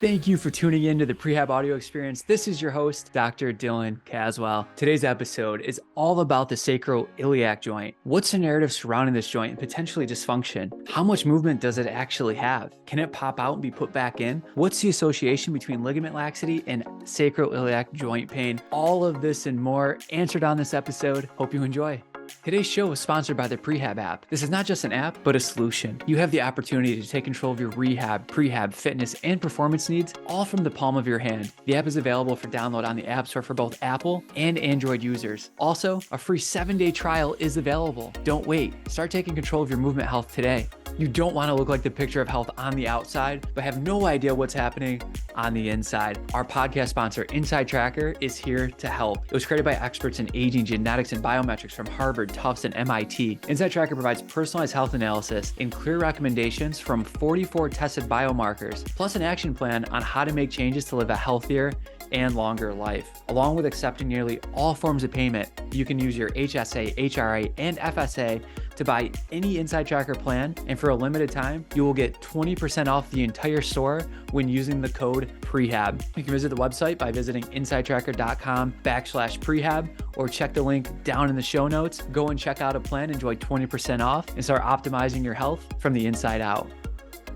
Thank you for tuning in to the Prehab Audio Experience. This is your host, Dr. Dillon Caswell. Today's episode is all about the sacroiliac joint. What's the narrative surrounding this joint and potentially dysfunction? How much movement does it actually have? Can it pop out and be put back in? What's the association between ligament laxity and sacroiliac joint pain? All of this and more answered on this episode. Hope you enjoy. Today's show is sponsored by the Prehab app. This is not just an app, but a solution. You have the opportunity to take control of your rehab, prehab, fitness, and performance needs, all from the palm of your hand. The app is available for download on the App Store for both Apple and Android users. Also, a free 7-day trial is available. Don't wait. Start taking control of your movement health today. You don't want to look like the picture of health on the outside, but have no idea what's happening on the inside. Our podcast sponsor, InsideTracker, is here to help. It was created by experts in aging, genetics, and biometrics from Harvard, Tufts, and MIT. InsideTracker provides personalized health analysis and clear recommendations from 44 tested biomarkers, plus an action plan on how to make changes to live a healthier and longer life. Along with accepting nearly all forms of payment, you can use your HSA, HRA, and FSA to buy any InsideTracker plan, and for a limited time, you will get 20% off the entire store when using the code PREHAB. You can visit the website by visiting InsideTracker.com/prehab or check the link down in the show notes. Go and check out a plan, enjoy 20% off, and start optimizing your health from the inside out.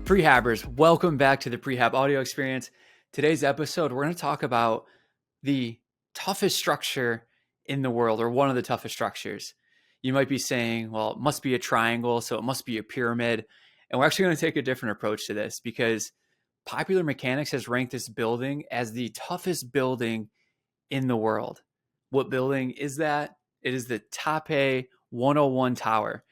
Prehabbers, welcome back to the Prehab Audio Experience. Today's episode, we're going to talk about the toughest structure in the world, or one of the toughest structures. You might be saying, well, it must be a triangle, so it must be a pyramid. And we're actually going to take a different approach to this because Popular Mechanics has ranked this building as the toughest building in the world. What building is that? It is the Taipei 101 Tower.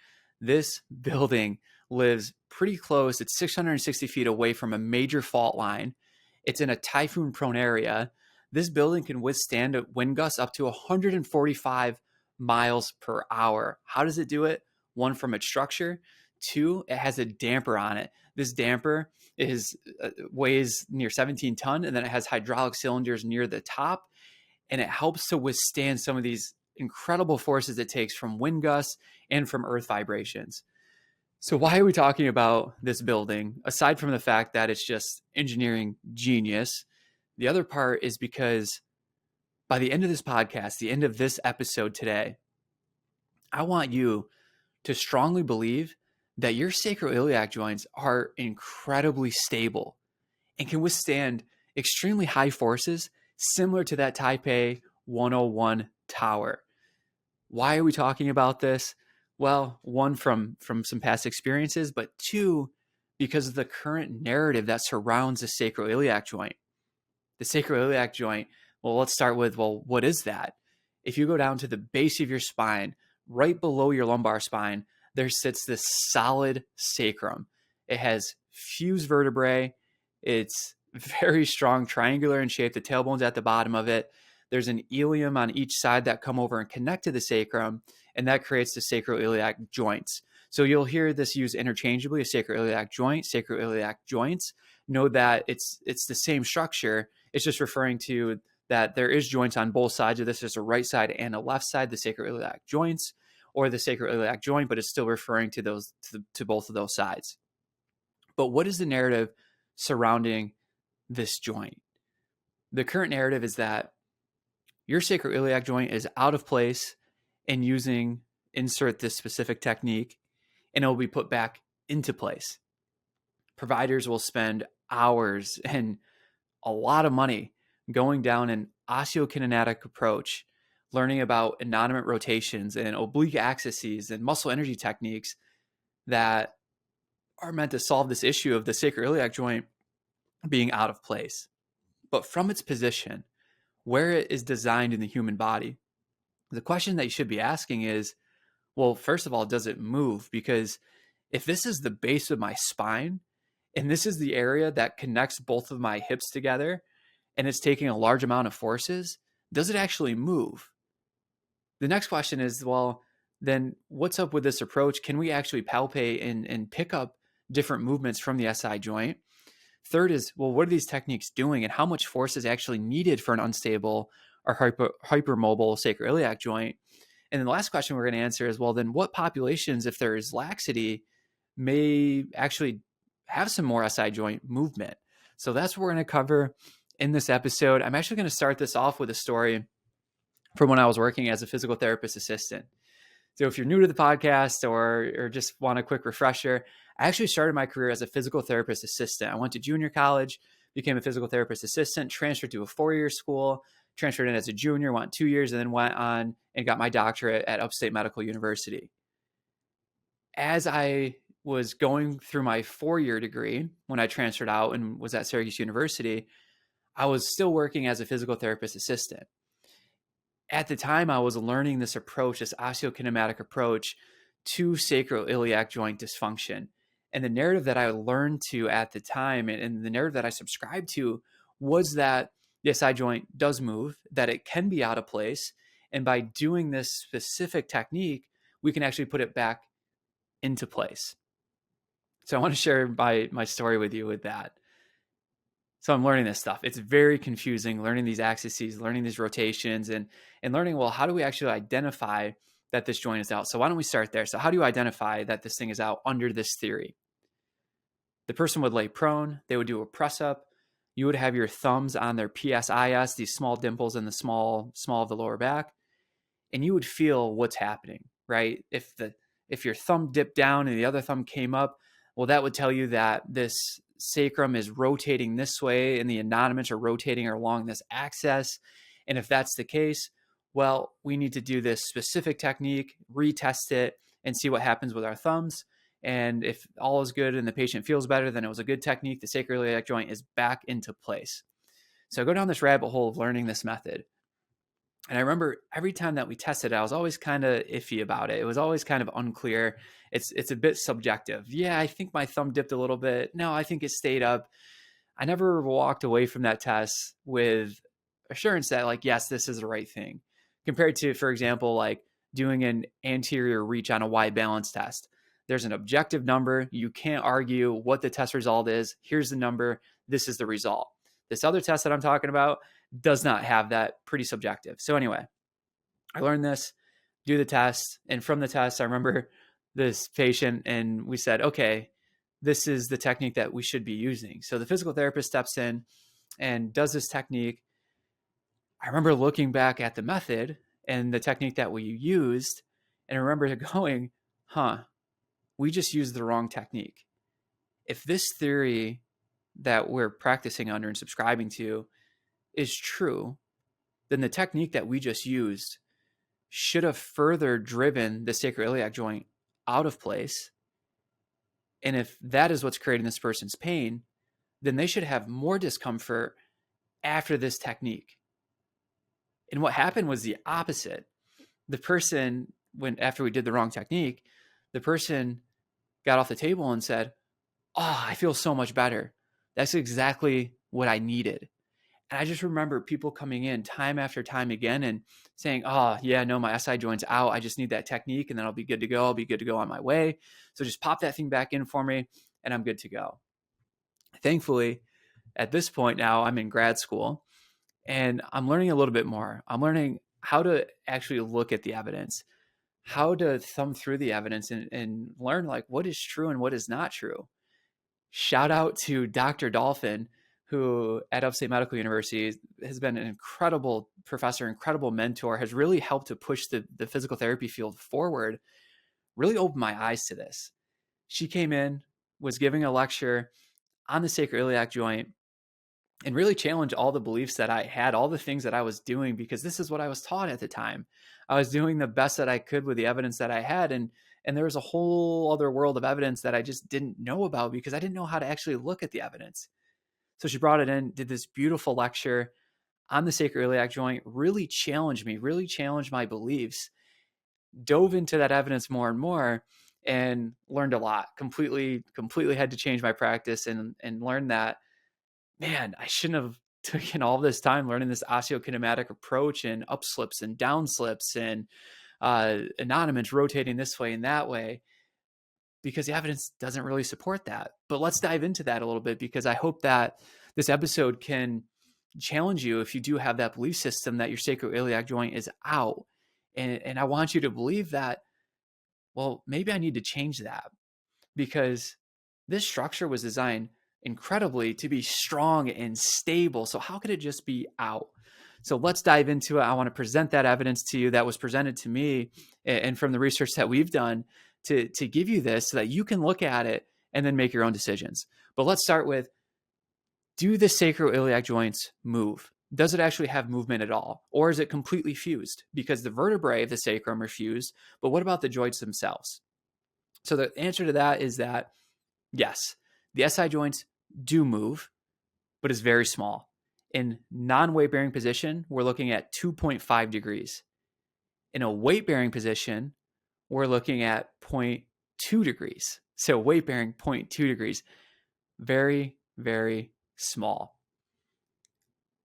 This building lives pretty close. It's 660 feet away from a major fault line. It's in a typhoon-prone area. This building can withstand a wind gust up to 145 miles per hour. How does it do it? One, from its structure. Two, it has a damper on it. This damper weighs near 17 tons, and then it has hydraulic cylinders near the top, and it helps to withstand some of these incredible forces it takes from wind gusts and from earth vibrations. So why are we talking about this building? Aside from the fact that it's just engineering genius, the other part is because by the end of this podcast, the end of this episode today, I want you to strongly believe that your sacroiliac joints are incredibly stable and can withstand extremely high forces similar to that Taipei 101 tower. Why are we talking about this? Well, one, from some past experiences, but two, because of the current narrative that surrounds the sacroiliac joint. The sacroiliac joint, well, let's start with, well, what is that? If you go down to the base of your spine, right below your lumbar spine, there sits this solid sacrum. It has fused vertebrae. It's very strong, triangular in shape. The tailbone's at the bottom of it. There's an ilium on each side that come over and connect to the sacrum, and that creates the sacroiliac joints. So you'll hear this used interchangeably, a sacroiliac joint, sacroiliac joints. Know that it's the same structure. It's just referring to that there is joints on both sides of this. There's a right side and a left side, the sacroiliac joints, or the sacroiliac joint, but it's still referring to those to both of those sides. But what is the narrative surrounding this joint? The current narrative is that your sacroiliac joint is out of place and insert this specific technique, and it will be put back into place. Providers will spend hours and a lot of money going down an osteokinetic approach, learning about inanimate rotations and oblique axes and muscle energy techniques that are meant to solve this issue of the sacroiliac joint being out of place. But from its position, where it is designed in the human body, the question that you should be asking is, well, first of all, does it move? Because if this is the base of my spine, and this is the area that connects both of my hips together, and it's taking a large amount of forces, does it actually move? The next question is, well, then what's up with this approach? Can we actually palpate and pick up different movements from the SI joint? Third is, well, what are these techniques doing, and how much force is actually needed for an unstable or hypermobile sacroiliac joint? And then the last question we're going to answer is, well, then what populations, if there is laxity, may actually have some more SI joint movement? So that's what we're going to cover in this episode. I'm actually going to start this off with a story from when I was working as a physical therapist assistant. So if you're new to the podcast or just want a quick refresher, I actually started my career as a physical therapist assistant. I went to junior college, became a physical therapist assistant, transferred to a 4-year school, transferred in as a junior, went 2 years, and then went on and got my doctorate at Upstate Medical University. As I was going through my 4-year degree, when I transferred out and was at Syracuse University, I was still working as a physical therapist assistant. At the time, I was learning this approach, this osteokinematic approach to sacroiliac joint dysfunction. And the narrative that I learned to at the time, and the narrative that I subscribed to, was that the SI joint does move, that it can be out of place. And by doing this specific technique, we can actually put it back into place. So I want to share my story with you with that. So I'm learning this stuff. It's very confusing, learning these axes, learning these rotations, and learning, well, how do we actually identify that this joint is out? So why don't we start there? So how do you identify that this thing is out under this theory? The person would lay prone. They would do a press up. You would have your thumbs on their PSIS, these small dimples in the small of the lower back, and you would feel what's happening, right? If your thumb dipped down and the other thumb came up, well, that would tell you that this sacrum is rotating this way and the anatomies are rotating along this axis. And if that's the case, well, we need to do this specific technique, retest it, and see what happens with our thumbs. And if all is good and the patient feels better, then it was a good technique. The sacroiliac joint is back into place. So I go down this rabbit hole of learning this method. And I remember every time that we tested it, I was always kind of iffy about it. It was always kind of unclear. It's a bit subjective. Yeah, I think my thumb dipped a little bit. No, I think it stayed up. I never walked away from that test with assurance that, like, yes, this is the right thing. Compared to, for example, like doing an anterior reach on a Y balance test. There's an objective number. You can't argue what the test result is. Here's the number. This is the result. This other test that I'm talking about does not have that, pretty subjective. So anyway, I learned this, do the test. And from the test, I remember this patient and we said, okay, this is the technique that we should be using. So the physical therapist steps in and does this technique. I remember looking back at the method and the technique that we used, and I remember going, we just used the wrong technique. If this theory that we're practicing under and subscribing to is true, then the technique that we just used should have further driven the sacroiliac joint out of place. And if that is what's creating this person's pain, then they should have more discomfort after this technique. And what happened was the opposite. The person, after we did the wrong technique, the person got off the table and said, "Oh, I feel so much better. That's exactly what I needed." And I just remember people coming in time after time again and saying, "Oh, yeah, no, my SI joint's out. I just need that technique and then I'll be good to go. I'll be good to go on my way. So just pop that thing back in for me and I'm good to go." Thankfully, at this point now, I'm in grad school and I'm learning a little bit more. I'm learning how to actually look at the evidence, how to thumb through the evidence and learn like what is true and what is not true. Shout out to Dr. Dolphin, who at Upstate Medical University has been an incredible professor, incredible mentor, has really helped to push the physical therapy field forward, really opened my eyes to this. She came in, was giving a lecture on the sacroiliac joint, and really challenged all the beliefs that I had, all the things that I was doing, because this is what I was taught at the time. I was doing the best that I could with the evidence that I had. And there was a whole other world of evidence that I just didn't know about because I didn't know how to actually look at the evidence. So she brought it in, did this beautiful lecture on the sacroiliac joint, really challenged me, really challenged my beliefs, dove into that evidence more and more, and learned a lot. Completely had to change my practice and learn that, man, I shouldn't have taken all this time learning this osteokinematic approach and upslips and downslips and anatomies rotating this way and that way, because the evidence doesn't really support that. But let's dive into that a little bit, because I hope that this episode can challenge you if you do have that belief system that your sacroiliac joint is out. And I want you to believe that, well, maybe I need to change that, because this structure was designed incredibly to be strong and stable. So how could it just be out? So let's dive into it. I want to present that evidence to you that was presented to me and from the research that we've done to give you this so that you can look at it and then make your own decisions. But let's start with, do the sacroiliac joints move? Does it actually have movement at all? Or is it completely fused? Because the vertebrae of the sacrum are fused, but what about the joints themselves? So the answer to that is that yes, the SI joints do move, but it's very small. In non-weight bearing position, we're looking at 2.5 degrees. In a weight bearing position, we're looking at 0.2 degrees. So weight bearing 0.2 degrees, very, very small.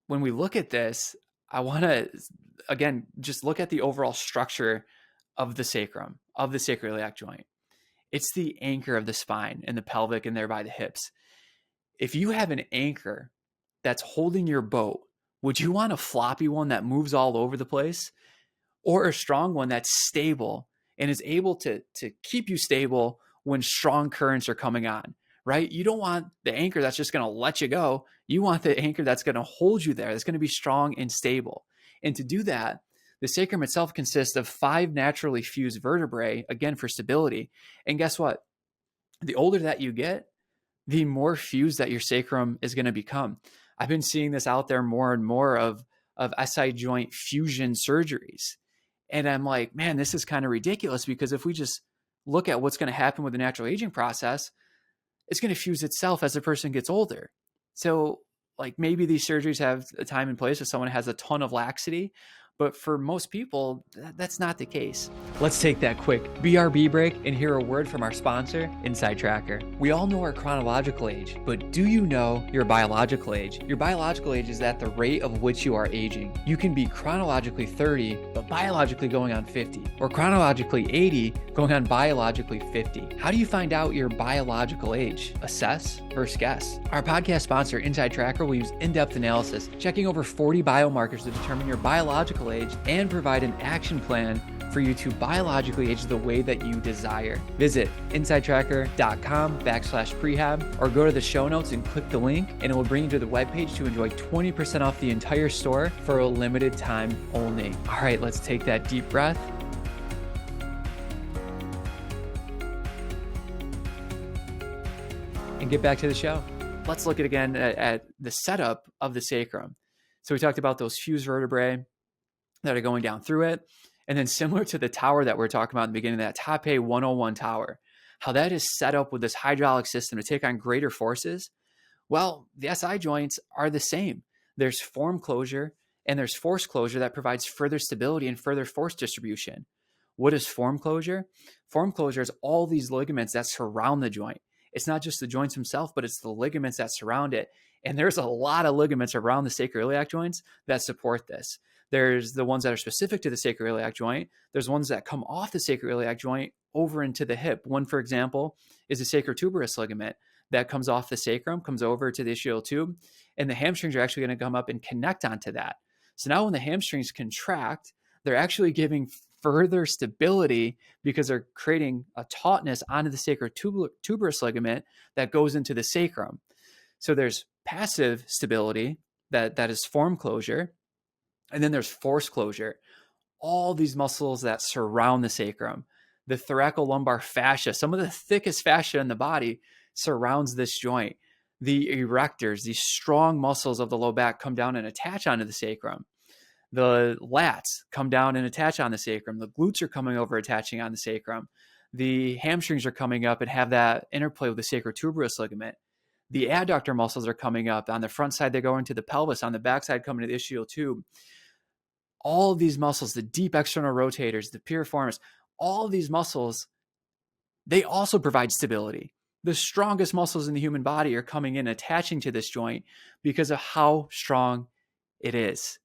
When we look at this, I want to, again, just look at the overall structure of the sacrum, of the sacroiliac joint. It's the anchor of the spine and the pelvic and thereby the hips. If you have an anchor that's holding your boat, would you want a floppy one that moves all over the place, or a strong one that's stable and is able to keep you stable when strong currents are coming on, right? You don't want the anchor that's just going to let you go. You want the anchor that's going to hold you there, that's going to be strong and stable. And to do that, the sacrum itself consists of 5 naturally fused vertebrae, again, for stability. And guess what? The older that you get, the more fused that your sacrum is going to become. I've been seeing this out there more and more of SI joint fusion surgeries. And I'm like, man, this is kind of ridiculous, because if we just look at what's going to happen with the natural aging process, it's going to fuse itself as the person gets older. So like maybe these surgeries have a time and place if someone has a ton of laxity, but for most people, that's not the case. Let's take that quick BRB break and hear a word from our sponsor, InsideTracker. We all know our chronological age, but do you know your biological age? Your biological age is at the rate of which you are aging. You can be chronologically 30, but biologically going on 50, or chronologically 80, going on biologically 50. How do you find out your biological age? Assess versus guess. Our podcast sponsor, InsideTracker, will use in-depth analysis, checking over 40 biomarkers to determine your biological age and provide an action plan for you to biologically age the way that you desire. Visit InsideTracker.com/prehab or go to the show notes and click the link, and it will bring you to the webpage to enjoy 20% off the entire store for a limited time only. All right, let's take that deep breath. And get back to the show. Let's look at the setup of the sacrum. So we talked about those fused vertebrae that are going down through it. And then similar to the tower that we're talking about in the beginning, that Taipei 101 tower, how that is set up with this hydraulic system to take on greater forces. Well, the SI joints are the same. There's form closure and there's force closure that provides further stability and further force distribution. What is form closure? Form closure is all these ligaments that surround the joint. It's not just the joints themselves, but it's the ligaments that surround it. And there's a lot of ligaments around the sacroiliac joints that support this. There's the ones that are specific to the sacroiliac joint. There's ones that come off the sacroiliac joint over into the hip. One, for example, is the sacrotuberous ligament that comes off the sacrum, comes over to the ischial tube, and the hamstrings are actually going to come up and connect onto that. So now when the hamstrings contract, they're actually giving further stability because they're creating a tautness onto the sacrotuberous ligament that goes into the sacrum. So there's passive stability that is form closure. And then there's force closure. All these muscles that surround the sacrum, the thoracolumbar fascia, some of the thickest fascia in the body surrounds this joint. The erectors, these strong muscles of the low back, come down and attach onto the sacrum. The lats come down and attach on the sacrum. The glutes are coming over, attaching on the sacrum. The hamstrings are coming up and have that interplay with the sacrotuberous ligament. The adductor muscles are coming up. On the front side, they go into the pelvis. On the back side, coming to the ischial tube. All of these muscles, the deep external rotators, the piriformis, all of these muscles, they also provide stability. The strongest muscles in the human body are coming in, attaching to this joint because of how strong it is.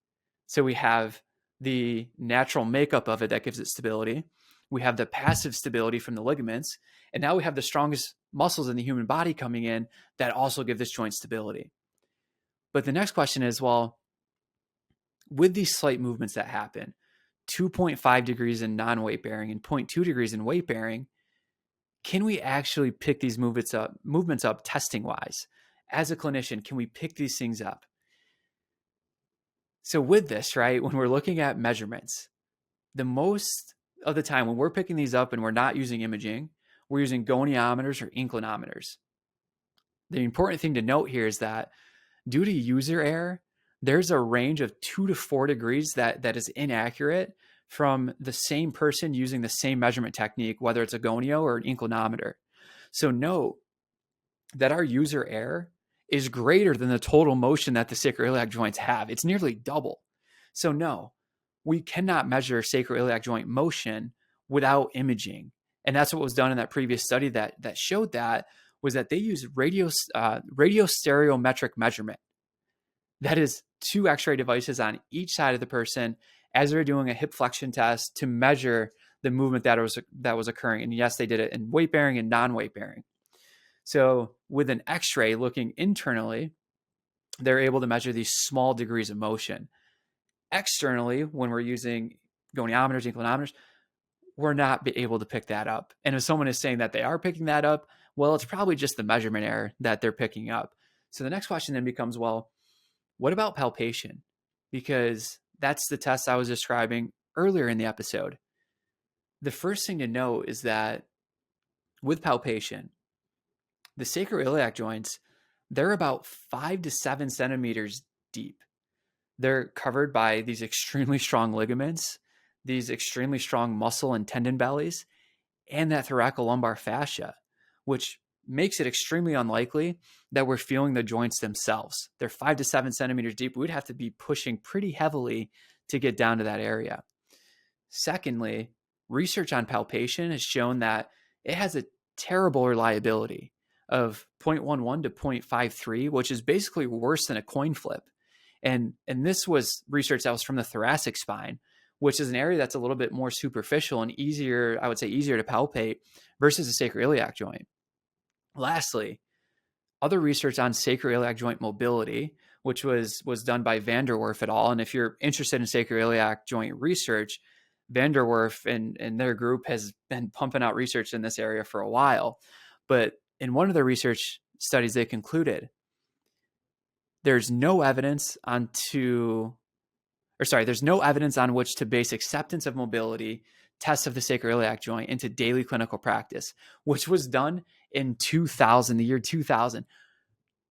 So we have the natural makeup of it that gives it stability. We have the passive stability from the ligaments. And now we have the strongest muscles in the human body coming in that also give this joint stability. But the next question is, well, with these slight movements that happen, 2.5 degrees in non-weight bearing and 0.2 degrees in weight bearing, can we actually pick these movements up testing wise? as a clinician, can we pick these things up? So with this, right, when we're looking at measurements, the most of the time when we're picking these up and we're not using imaging, we're using goniometers or inclinometers. The important thing to note here is that due to user error, there's a range of 2 to 4 degrees that is inaccurate from the same person using the same measurement technique, whether it's a gonio or an inclinometer. So note that our user error is greater than the total motion that the sacroiliac joints have. It's nearly double. So no, we cannot measure sacroiliac joint motion without imaging. And that's what was done in that previous study that showed that was that they used radiostereometric measurement. That is 2 X-ray devices on each side of the person as they're doing a hip flexion test to measure the movement that was occurring. And yes, they did it in weight bearing and non-weight bearing. So with an X-ray looking internally, they're able to measure these small degrees of motion. Externally, when we're using goniometers, inclinometers, we're not able to pick that up. And if someone is saying that they are picking that up, well, it's probably just the measurement error that they're picking up. So the next question then becomes, well, what about palpation? Because that's the test I was describing earlier in the episode. The first thing to note is that with palpation, the sacroiliac joints, they're about 5 to 7 centimeters deep. They're covered by these extremely strong ligaments, these extremely strong muscle and tendon bellies, and that thoracolumbar fascia, which makes it extremely unlikely that we're feeling the joints themselves. They're 5 to 7 centimeters deep. We'd have to be pushing pretty heavily to get down to that area. Secondly, research on palpation has shown that it has a terrible reliability of 0.11 to 0.53, which is basically worse than a coin flip. And this was research that was from the thoracic spine, which is an area that's a little bit more superficial and easier, I would say easier to palpate versus the sacroiliac joint. Lastly, other research on sacroiliac joint mobility, which was done by van der Werf et al. And if you're interested in sacroiliac joint research, van der Werf and their group has been pumping out research in this area for a while. But in one of their research studies, they concluded there's no evidence on which to base acceptance of mobility tests of the sacroiliac joint into daily clinical practice, which was done in the year 2000.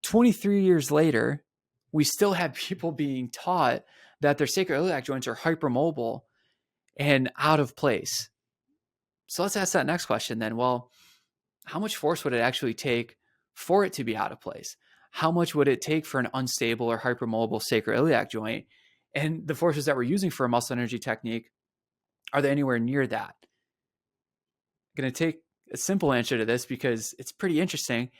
23 years later, we still have people being taught that their sacroiliac joints are hypermobile and out of place. So let's ask that next question then. Well, how much force would it actually take for it to be out of place? How much would it take for an unstable or hypermobile sacroiliac joint? And the forces that we're using for a muscle energy technique, are they anywhere near that? I'm going to take a simple answer to this because it's pretty interesting.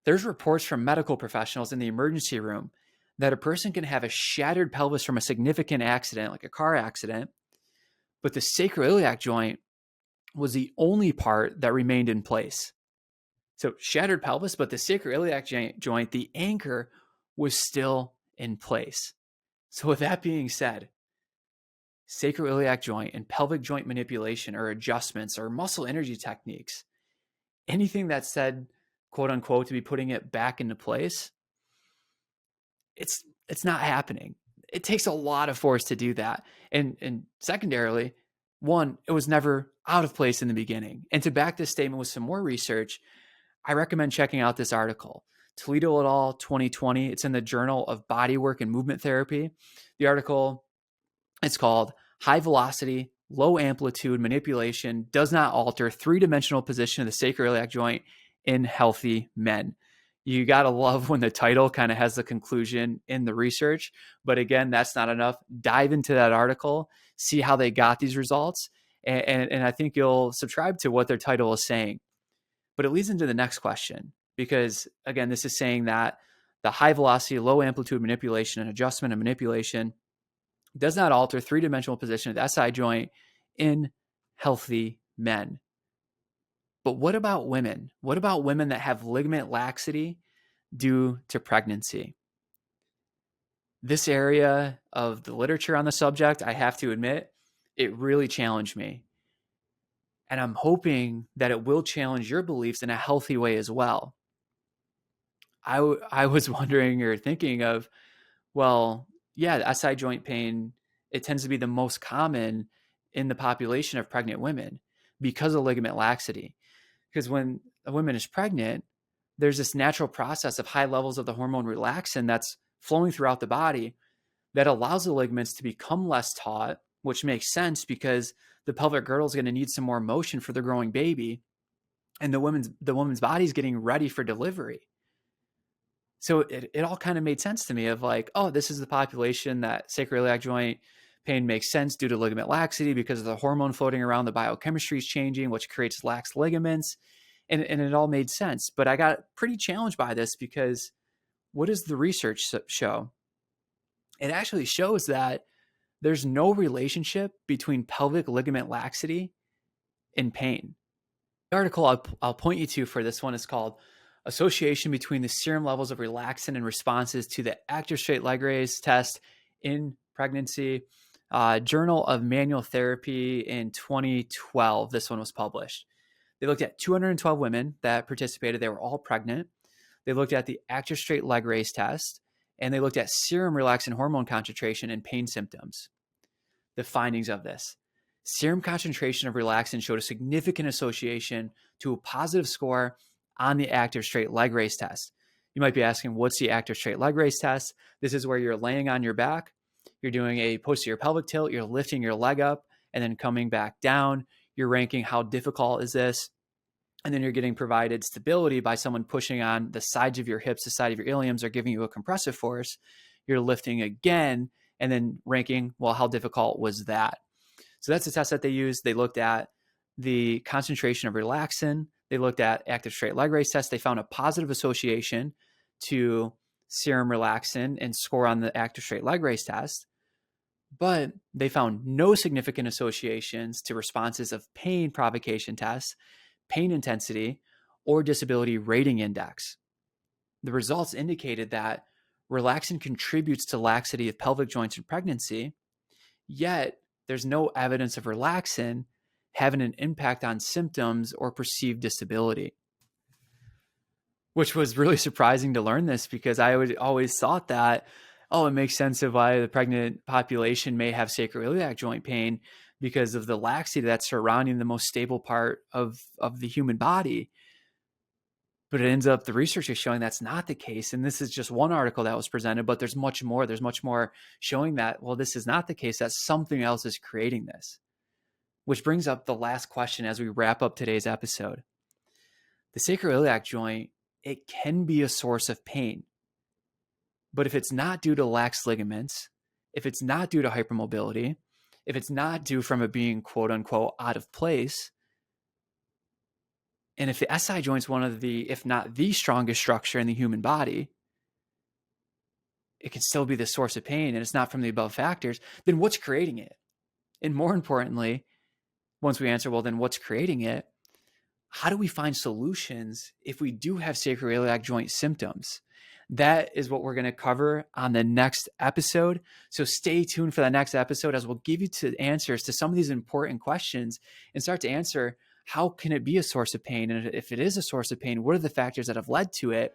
There's reports from medical professionals in the emergency room that a person can have a shattered pelvis from a significant accident, like a car accident, but the sacroiliac joint was the only part that remained in place. So shattered pelvis, but the sacroiliac joint, the anchor was still in place. So with that being said, sacroiliac joint and pelvic joint manipulation or adjustments or muscle energy techniques, anything that's said, quote unquote, to be putting it back into place, it's not happening. It takes a lot of force to do that. And secondarily, one, it was never out of place in the beginning. And to back this statement with some more research, I recommend checking out this article, Toledo et al. 2020. It's in the Journal of Bodywork and Movement Therapy. The article, it's called High Velocity, Low Amplitude Manipulation Does Not Alter Three-Dimensional Position of the Sacroiliac Joint in Healthy Men. You got to love when the title kind of has the conclusion in the research. But again, that's not enough. Dive into that article, see how they got these results. And I think you'll subscribe to what their title is saying. But it leads into the next question, because again, this is saying that the high velocity, low amplitude manipulation and adjustment and manipulation does not alter three-dimensional position of the SI joint in healthy men. But what about women? What about women that have ligament laxity due to pregnancy? This area of the literature on the subject, I have to admit, it really challenged me. And I'm hoping that it will challenge your beliefs in a healthy way as well. I was wondering or thinking of, well, yeah, the SI joint pain, it tends to be the most common in the population of pregnant women because of ligament laxity. Because when a woman is pregnant, there's this natural process of high levels of the hormone relaxin that's flowing throughout the body that allows the ligaments to become less taut, which makes sense because the pelvic girdle is going to need some more motion for the growing baby, and the woman's body is getting ready for delivery. So it all kind of made sense to me of like, oh, this is the population that sacroiliac joint pain makes sense due to ligament laxity because of the hormone floating around, the biochemistry is changing, which creates lax ligaments. And it all made sense. But I got pretty challenged by this because what does the research show? It actually shows that there's no relationship between pelvic ligament laxity and pain. The article I'll point you to for this one is called Association Between the Serum Levels of Relaxin and Responses to the Active Straight Leg Raise Test in Pregnancy, Journal of Manual Therapy in 2012. This one was published. They looked at 212 women that participated. They were all pregnant. They looked at the Active Straight Leg Raise Test, and they looked at serum relaxin hormone concentration and pain symptoms. The findings of this. Serum concentration of relaxin showed a significant association to a positive score on the Active Straight Leg Raise Test. You might be asking, what's the Active Straight Leg Raise Test? This is where you're laying on your back, you're doing a posterior pelvic tilt, you're lifting your leg up and then coming back down. You're ranking how difficult is this, and then you're getting provided stability by someone pushing on the sides of your hips, the side of your iliums, or giving you a compressive force. You're lifting again and then ranking, well, how difficult was that? So that's the test that they used. They looked at the concentration of relaxin. They looked at Active Straight Leg Raise Test. They found a positive association to serum relaxin and score on the Active Straight Leg Raise Test. But they found no significant associations to responses of pain provocation tests, pain intensity, or disability rating index. The results indicated that relaxin contributes to laxity of pelvic joints in pregnancy, yet there's no evidence of relaxin having an impact on symptoms or perceived disability. Which was really surprising to learn this because I would always thought that, oh, it makes sense of why the pregnant population may have sacroiliac joint pain because of the laxity that's surrounding the most stable part of the human body. But it ends up, the research is showing that's not the case. And this is just one article that was presented, but there's much more. There's much more showing that, well, this is not the case, that something else is creating this. Which brings up the last question as we wrap up today's episode. The sacroiliac joint, it can be a source of pain. But if it's not due to lax ligaments, if it's not due to hypermobility, if it's not due from it being quote unquote out of place, and if the SI joint is one of the, if not the strongest structure in the human body, it can still be the source of pain and it's not from the above factors, then what's creating it? And more importantly, once we answer, well, then what's creating it? How do we find solutions if we do have sacroiliac joint symptoms? That is what we're going to cover on the next episode. So stay tuned for the next episode as we'll give you answers to some of these important questions and start to answer, how can it be a source of pain? And if it is a source of pain, what are the factors that have led to it?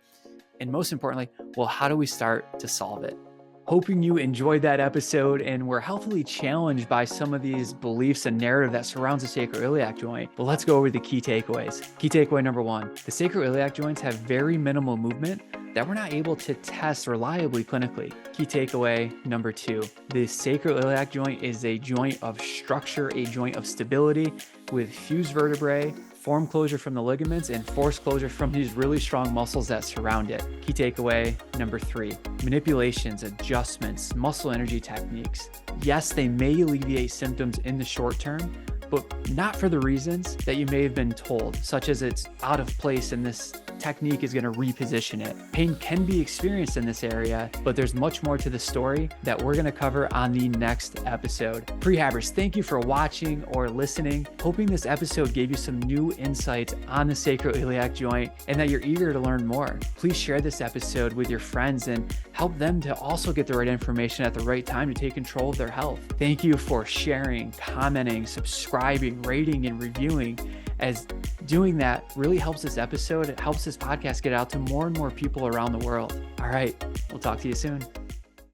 And most importantly, well, how do we start to solve it? Hoping you enjoyed that episode and were helpfully challenged by some of these beliefs and narrative that surrounds the sacroiliac joint. But let's go over the key takeaways. Key takeaway number one, the sacroiliac joints have very minimal movement that we're not able to test reliably clinically. Key takeaway number two, the sacroiliac joint is a joint of structure, a joint of stability with fused vertebrae, form closure from the ligaments, and force closure from these really strong muscles that surround it. Key takeaway number three, manipulations, adjustments, muscle energy techniques. Yes, they may alleviate symptoms in the short term, but not for the reasons that you may have been told, such as it's out of place and this technique is going to reposition it. Pain can be experienced in this area, but there's much more to the story that we're going to cover on the next episode. Prehabbers, thank you for watching or listening. Hoping this episode gave you some new insights on the sacroiliac joint and that you're eager to learn more. Please share this episode with your friends and help them to also get the right information at the right time to take control of their health. Thank you for sharing, commenting, subscribing, rating, and reviewing, as Doing that really helps this episode. It helps this podcast get out to more and more people around the world. All right, we'll talk to you soon.